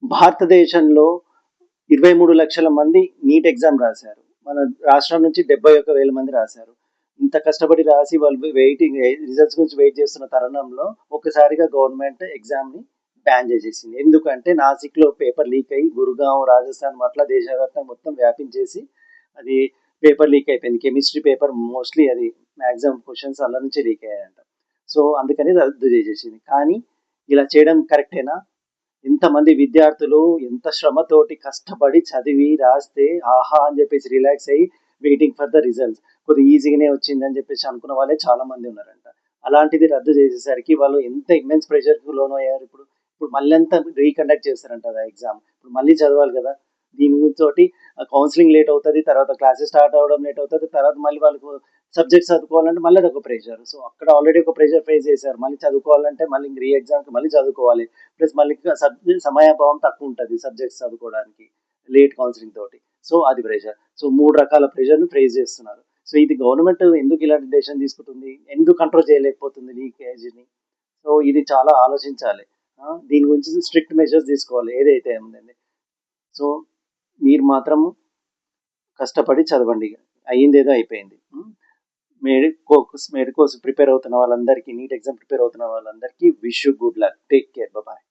భారతదేశంలో 23,00,000 మంది NEET exam రాశారు. మన రాష్ట్రం నుంచి 71,000 మంది రాశారు. ఇంత కష్టపడి రాసి వాళ్ళు వెయిటింగ్ రిజల్ట్స్ గురించి వెయిట్ చేస్తున్న తరుణంలో ఒక్కసారిగా గవర్నమెంట్ ఎగ్జామ్‌ని బ్యాన్ చేసేసింది. ఎందుకంటే నాసిక్‌లో పేపర్ లీక్ అయ్యి గురుగావ్, రాజస్థాన్ అట్లా దేశవ్యాప్తంగా మొత్తం వ్యాపించేసి అది పేపర్ లీక్ అయిపోయింది. కెమిస్ట్రీ పేపర్ మోస్ట్‌లీ అది మాక్సిమం క్వెషన్స్ అందులో నుంచే లీక్ అయ్యాయంట. సో, అందుకని రద్దు చేసేసింది. కానీ ఇలా చేయడం కరెక్టేనా? ఇంతమంది విద్యార్థులు ఎంత శ్రమతోటి కష్టపడి చదివి రాస్తే ఆహా అని చెప్పేసి రిలాక్స్ అయ్యి వెయిటింగ్ ఫర్ ద రిజల్ట్స్. కొద్దిగా ఈజీగానే వచ్చిందని చెప్పేసి అనుకున్న వాళ్ళే చాలా మంది ఉన్నారంట. అలాంటిది రద్దు చేసేసరికి వాళ్ళు ఎంత ఇమ్మెన్స్ ప్రెషర్‌కి లోనయ్యారు ఇప్పుడు. ఇప్పుడు మళ్ళంతా రీకండక్ట్ చేస్తారంట ఆ ఎగ్జామ్. ఇప్పుడు మళ్ళీ చదవాలి కదా! దీని తోటి కౌన్సెలింగ్ లేట్ అవుతది. తర్వాత క్లాసెస్ స్టార్ట్ అవ్వడం లేట్ అవుతది. తర్వాత మళ్ళీ వాళ్ళకు సబ్జెక్ట్స్ చదువుకోవాలంటే మళ్ళీ అదొక ప్రెషర్. సో, అక్కడ ఆల్రెడీ ఒక ప్రెషర్ ఫేస్ చేశారు. మళ్ళీ చదువుకోవాలంటే మళ్ళీ రీ ఎగ్జామ్‌కి మళ్ళీ చదువుకోవాలి. ప్లస్ మళ్ళీ సమయాభావం తక్కువ ఉంటది సబ్జెక్ట్స్ చదువుకోవడానికి. లేట్ కౌన్సెలింగ్ తోటి. సో, అది ప్రెషర్. సో, 3 రకాల ప్రెషర్‌ని ఫేస్ చేస్తున్నారు. సో, ఇది గవర్నమెంట్ ఎందుకు ఇలాంటి డెసిషన్ తీసుకుంటుంది? ఎందుకు కంట్రోల్ చేయలేకపోతుంది లీకేజీని? సో, ఇది చాలా ఆలోచించాలి. దీని గురించి స్ట్రిక్ట్ మెజర్స్ తీసుకోవాలి. ఏదైతే ఉందండి. సో, మీరు మాత్రం కష్టపడి చదవండి. అయిందేదో అయిపోయింది. మెయిన్ కోర్స్ ప్రిపేర్ అవుతున్న వాళ్ళందరికీ, నీట్ ఎగ్జామ్ ప్రిపేర్ అవుతున్న వాళ్ళందరికీ wish you good luck. Take care. Bye.